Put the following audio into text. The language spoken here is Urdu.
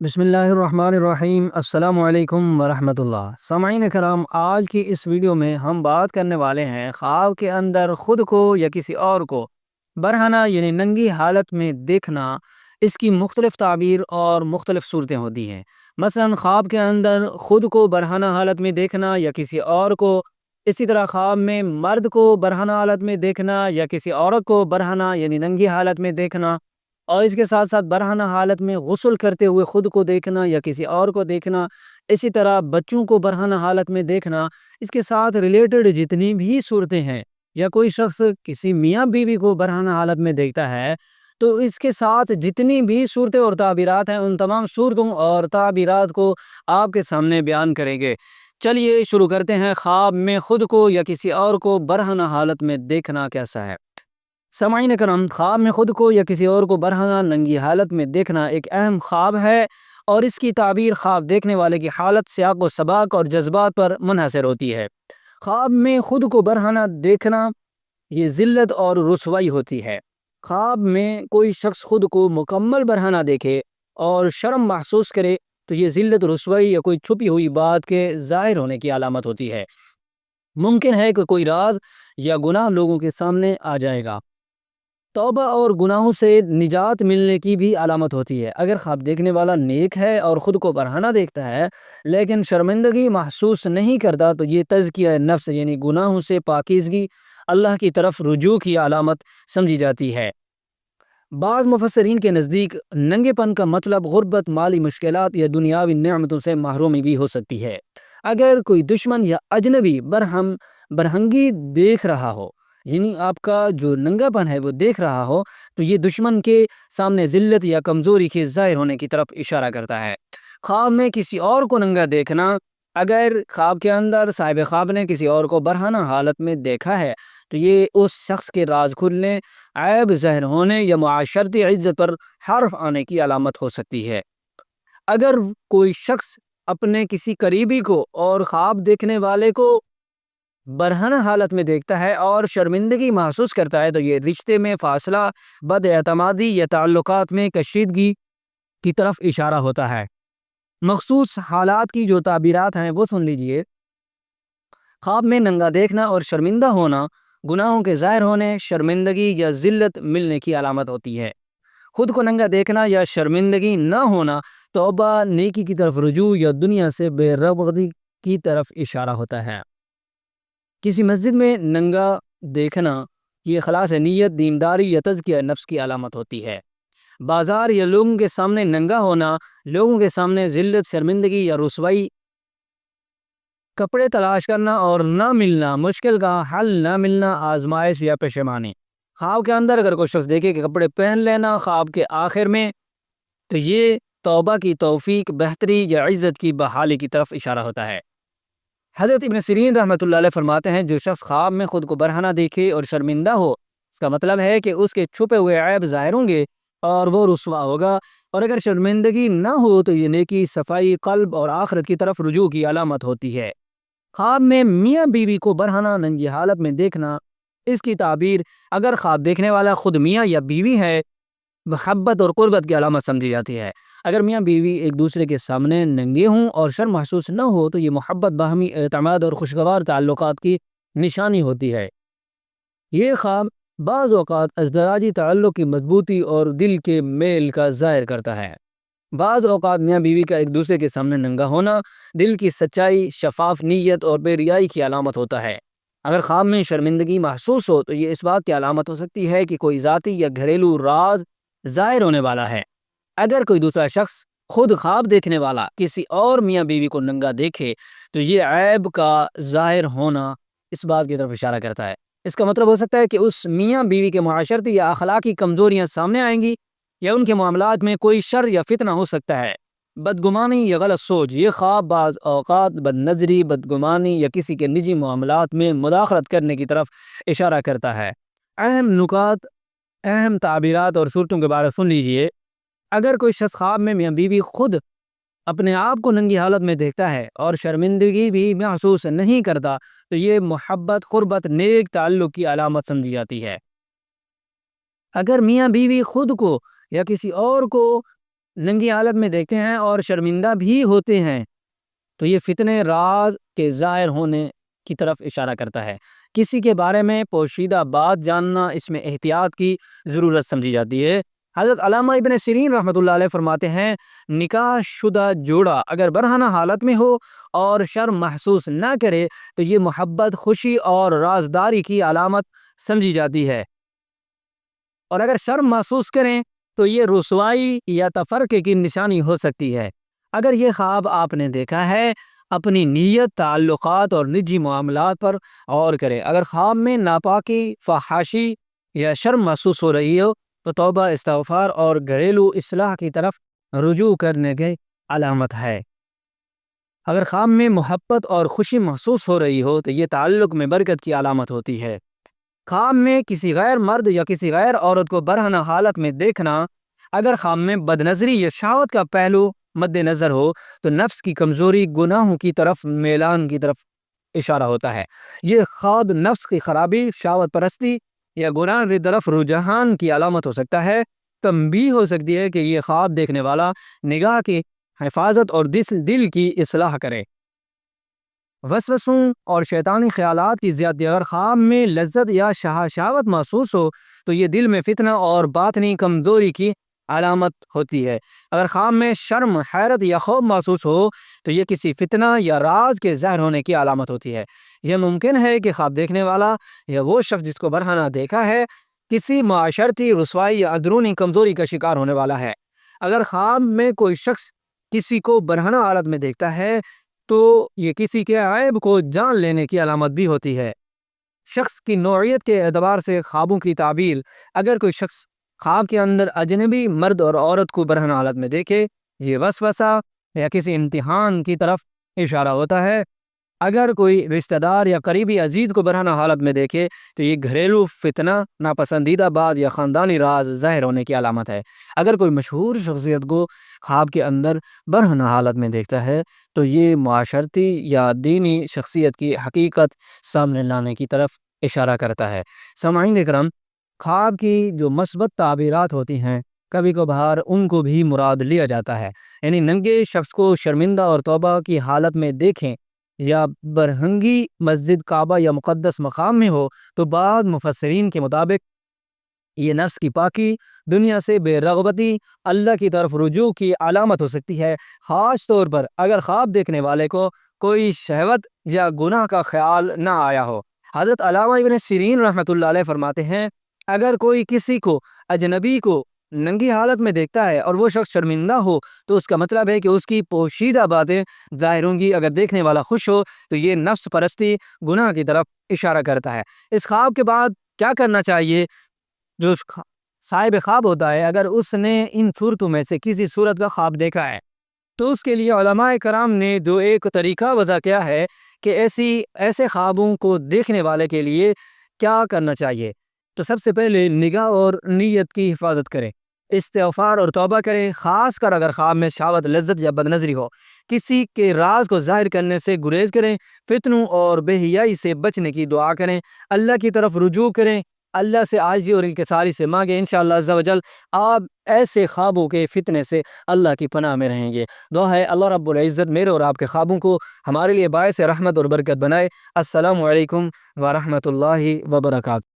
بسم اللہ الرحمن الرحیم۔ السلام علیکم ورحمۃ اللہ۔ سامعین کرام، آج کی اس ویڈیو میں ہم بات کرنے والے ہیں خواب کے اندر خود کو یا کسی اور کو برہنہ یعنی ننگی حالت میں دیکھنا۔ اس کی مختلف تعبیر اور مختلف صورتیں ہوتی ہیں۔ مثلا خواب کے اندر خود کو برہنہ حالت میں دیکھنا یا کسی اور کو، اسی طرح خواب میں مرد کو برہنہ حالت میں دیکھنا یا کسی عورت کو برہنہ یعنی ننگی حالت میں دیکھنا، اور اس کے ساتھ ساتھ برہنہ حالت میں غسل کرتے ہوئے خود کو دیکھنا یا کسی اور کو دیکھنا، اسی طرح بچوں کو برہنہ حالت میں دیکھنا۔ اس کے ساتھ ریلیٹڈ جتنی بھی صورتیں ہیں، یا کوئی شخص کسی میاں بیوی کو برہنہ حالت میں دیکھتا ہے، تو اس کے ساتھ جتنی بھی صورتیں اور تعبیرات ہیں، ان تمام صورتوں اور تعبیرات کو آپ کے سامنے بیان کریں گے۔ چلیے شروع کرتے ہیں۔ خواب میں خود کو یا کسی اور کو برہنہ حالت میں دیکھنا کیسا ہے؟ سامعین کرام، خواب میں خود کو یا کسی اور کو برہنہ ننگی حالت میں دیکھنا ایک اہم خواب ہے، اور اس کی تعبیر خواب دیکھنے والے کی حالت، سیاق و سباق اور جذبات پر منحصر ہوتی ہے۔ خواب میں خود کو برہنہ دیکھنا یہ ذلت اور رسوائی ہوتی ہے۔ خواب میں کوئی شخص خود کو مکمل برہنہ دیکھے اور شرم محسوس کرے تو یہ ذلت، رسوائی یا کوئی چھپی ہوئی بات کے ظاہر ہونے کی علامت ہوتی ہے۔ ممکن ہے کہ کوئی راز یا گناہ لوگوں کے سامنے آ جائے گا۔ توبہ اور گناہوں سے نجات ملنے کی بھی علامت ہوتی ہے۔ اگر خواب دیکھنے والا نیک ہے اور خود کو برہنہ دیکھتا ہے لیکن شرمندگی محسوس نہیں کرتا، تو یہ تزکیہ نفس یعنی گناہوں سے پاکیزگی، اللہ کی طرف رجوع کی علامت سمجھی جاتی ہے۔ بعض مفسرین کے نزدیک ننگے پن کا مطلب غربت، مالی مشکلات یا دنیاوی نعمتوں سے محرومی بھی ہو سکتی ہے۔ اگر کوئی دشمن یا اجنبی برہنگی دیکھ رہا ہو، یعنی آپ کا جو ننگا پن ہے وہ دیکھ رہا ہو، تو یہ دشمن کے سامنے ذلت یا کمزوری کے ظاہر ہونے کی طرف اشارہ کرتا ہے۔ خواب میں کسی اور کو ننگا دیکھنا، اگر خواب کے اندر صاحب خواب نے کسی اور کو برہنہ حالت میں دیکھا ہے، تو یہ اس شخص کے راز کھلنے، عیب ظاہر ہونے یا معاشرتی عزت پر حرف آنے کی علامت ہو سکتی ہے۔ اگر کوئی شخص اپنے کسی قریبی کو اور خواب دیکھنے والے کو برہنہ حالت میں دیکھتا ہے اور شرمندگی محسوس کرتا ہے، تو یہ رشتے میں فاصلہ، بد اعتمادی یا تعلقات میں کشیدگی کی طرف اشارہ ہوتا ہے۔ مخصوص حالات کی جو تعبیرات ہیں وہ سن لیجئے۔ خواب میں ننگا دیکھنا اور شرمندہ ہونا گناہوں کے ظاہر ہونے، شرمندگی یا ذلت ملنے کی علامت ہوتی ہے۔ خود کو ننگا دیکھنا یا شرمندگی نہ ہونا توبہ، نیکی کی طرف رجوع یا دنیا سے بے رغبتی کی طرف اشارہ ہوتا ہے۔ کسی مسجد میں ننگا دیکھنا یہ خلاص نیت، دینداری یا تزکیہ نفس کی علامت ہوتی ہے۔ بازار یا لوگوں کے سامنے ننگا ہونا لوگوں کے سامنے ذلت، شرمندگی یا رسوائی، کپڑے تلاش کرنا اور نہ ملنا، مشکل کا حل نہ ملنا، آزمائش یا پشیمانی۔ خواب کے اندر اگر کوئی شخص دیکھے کہ کپڑے پہن لینا خواب کے آخر میں، تو یہ توبہ کی توفیق، بہتری یا عزت کی بحالی کی طرف اشارہ ہوتا ہے۔ حضرت ابن سیرین رحمۃ اللہ علیہ فرماتے ہیں، جو شخص خواب میں خود کو برہنہ دیکھے اور شرمندہ ہو، اس کا مطلب ہے کہ اس کے چھپے ہوئے عیب ظاہر ہوں گے اور وہ رسوا ہوگا، اور اگر شرمندگی نہ ہو تو یہ نیکی، صفائی قلب اور آخرت کی طرف رجوع کی علامت ہوتی ہے۔ خواب میں میاں بیوی کو برہنہ ننگی حالت میں دیکھنا، اس کی تعبیر اگر خواب دیکھنے والا خود میاں یا بیوی ہے، محبت اور قربت کی علامت سمجھی جاتی ہے۔ اگر میاں بیوی ایک دوسرے کے سامنے ننگے ہوں اور شرم محسوس نہ ہو، تو یہ محبت، باہمی اعتماد اور خوشگوار تعلقات کی نشانی ہوتی ہے۔ یہ خواب بعض اوقات ازدواجی تعلق کی مضبوطی اور دل کے میل کا ظاہر کرتا ہے۔ بعض اوقات میاں بیوی کا ایک دوسرے کے سامنے ننگا ہونا دل کی سچائی، شفاف نیت اور بے ریائی کی علامت ہوتا ہے۔ اگر خواب میں شرمندگی محسوس ہو تو یہ اس بات کی علامت ہو سکتی ہے کہ کوئی ذاتی یا گھریلو راز ظاہر ہونے والا ہے۔ اگر کوئی دوسرا شخص خود خواب دیکھنے والا کسی اور میاں بیوی کو ننگا دیکھے تو یہ عیب کا ظاہر ہونا اس بات کی طرف اشارہ کرتا ہے۔ اس کا مطلب ہو سکتا ہے کہ اس میاں بیوی کے معاشرتی یا اخلاقی کمزوریاں سامنے آئیں گی، یا ان کے معاملات میں کوئی شر یا فتنہ ہو سکتا ہے۔ بدگمانی یا غلط سوچ، یہ خواب بعض اوقات بد نظری، بدگمانی یا کسی کے نجی معاملات میں مداخلت کرنے کی طرف اشارہ کرتا ہے۔ اہم نکات، اہم تعبیرات اور صورتوں کے بارے سن لیجئے۔ اگر کوئی شخص خواب میں میاں بیوی خود اپنے آپ کو ننگی حالت میں دیکھتا ہے اور شرمندگی بھی محسوس نہیں کرتا، تو یہ محبت، قربت، نیک تعلق کی علامت سمجھی جاتی ہے۔ اگر میاں بیوی خود کو یا کسی اور کو ننگی حالت میں دیکھتے ہیں اور شرمندہ بھی ہوتے ہیں تو یہ فتنے راز کے ظاہر ہونے کی طرف اشارہ کرتا ہے۔ کسی کے بارے میں پوشیدہ بات جاننا اس میں احتیاط کی ضرورت سمجھی جاتی ہے۔ حضرت علامہ ابن سیرین رحمۃ اللہ علیہ فرماتے ہیں، نکاح شدہ جوڑا اگر برہنہ حالت میں ہو اور شرم محسوس نہ کرے تو یہ محبت، خوشی اور رازداری کی علامت سمجھی جاتی ہے، اور اگر شرم محسوس کریں تو یہ رسوائی یا تفرقے کی نشانی ہو سکتی ہے۔ اگر یہ خواب آپ نے دیکھا ہے، اپنی نیت، تعلقات اور نجی معاملات پر غور کریں۔ اگر خواب میں ناپاکی، فحاشی یا شرم محسوس ہو رہی ہو تو توبہ، استغفار اور گھریلو اصلاح کی طرف رجوع کرنے کی علامت ہے۔ اگر خواب میں محبت اور خوشی محسوس ہو رہی ہو تو یہ تعلق میں برکت کی علامت ہوتی ہے۔ خواب میں کسی غیر مرد یا کسی غیر عورت کو برہنہ حالت میں دیکھنا، اگر خواب میں بدنظری یا شہوت کا پہلو مد نظر ہو تو نفس کی کمزوری، گناہوں کی طرف میلان کی طرف اشارہ ہوتا ہے۔ یہ خواب نفس کی خرابی، شہوت پرستی یا گناہ کی طرف رجحان کی علامت ہو سکتا ہے۔ تنبیہ ہو سکتی ہے کہ یہ خواب دیکھنے والا نگاہ کی حفاظت اور دل کی اصلاح کرے۔ وسوسوں اور شیطانی خیالات کی زیادتی، اگر خواب میں لذت یا شہوت محسوس ہو تو یہ دل میں فتنہ اور باطنی کمزوری کی علامت ہوتی ہے۔ اگر خواب میں شرم، حیرت یا خوف محسوس ہو تو یہ کسی فتنہ یا راز کے ظاہر ہونے کی علامت ہوتی ہے۔ یہ ممکن ہے کہ خواب دیکھنے والا یا وہ شخص جس کو برہنہ دیکھا ہے کسی معاشرتی رسوائی یا اندرونی کمزوری کا شکار ہونے والا ہے۔ اگر خواب میں کوئی شخص کسی کو برہنہ حالت میں دیکھتا ہے تو یہ کسی کے عیب کو جان لینے کی علامت بھی ہوتی ہے۔ شخص کی نوعیت کے اعتبار سے خوابوں کی تعبیر، اگر کوئی شخص خواب کے اندر اجنبی مرد اور عورت کو برہنہ حالت میں دیکھے، یہ وسوسہ یا کسی امتحان کی طرف اشارہ ہوتا ہے۔ اگر کوئی رشتہ دار یا قریبی عزیز کو برہنہ حالت میں دیکھے تو یہ گھریلو فتنہ، ناپسندیدہ بات یا خاندانی راز ظاہر ہونے کی علامت ہے۔ اگر کوئی مشہور شخصیت کو خواب کے اندر برہنہ حالت میں دیکھتا ہے تو یہ معاشرتی یا دینی شخصیت کی حقیقت سامنے لانے کی طرف اشارہ کرتا ہے۔ سامعین اکرام، خواب کی جو مثبت تعبیرات ہوتی ہیں کبھی کبھار ان کو بھی مراد لیا جاتا ہے، یعنی ننگے شخص کو شرمندہ اور توبہ کی حالت میں دیکھیں یا برہنگی مسجد، کعبہ یا مقدس مقام میں ہو تو بعض مفسرین کے مطابق یہ نفس کی پاکی، دنیا سے بے رغبتی، اللہ کی طرف رجوع کی علامت ہو سکتی ہے، خاص طور پر اگر خواب دیکھنے والے کو کوئی شہوت یا گناہ کا خیال نہ آیا ہو۔ حضرت علامہ ابن سیرین رحمۃ اللہ علیہ فرماتے ہیں، اگر کوئی کسی کو اجنبی کو ننگی حالت میں دیکھتا ہے اور وہ شخص شرمندہ ہو تو اس کا مطلب ہے کہ اس کی پوشیدہ باتیں ظاہر ہوں گی۔ اگر دیکھنے والا خوش ہو تو یہ نفس پرستی، گناہ کی طرف اشارہ کرتا ہے۔ اس خواب کے بعد کیا کرنا چاہیے؟ جو صاحب خواب ہوتا ہے اگر اس نے ان صورتوں میں سے کسی صورت کا خواب دیکھا ہے تو اس کے لیے علماء کرام نے ایک طریقہ وضع کیا ہے کہ ایسے خوابوں کو دیکھنے والے کے لیے کیا کرنا چاہیے۔ تو سب سے پہلے نگاہ اور نیت کی حفاظت کریں، استغفار اور توبہ کریں، خاص کر اگر خواب میں شہوت، لذت یا بدنظری ہو۔ کسی کے راز کو ظاہر کرنے سے گریز کریں، فتنوں اور بے حیائی سے بچنے کی دعا کریں، اللہ کی طرف رجوع کریں، اللہ سے عاجزی اور انکساری سے مانگیں۔ انشاءاللہ عز و جل آپ ایسے خوابوں کے فتنے سے اللہ کی پناہ میں رہیں گے۔ دعا ہے اللہ رب العزت میرے اور آپ کے خوابوں کو ہمارے لیے باعث رحمت اور برکت بنائے۔ السلام علیکم ورحمۃ اللہ وبرکاتہ۔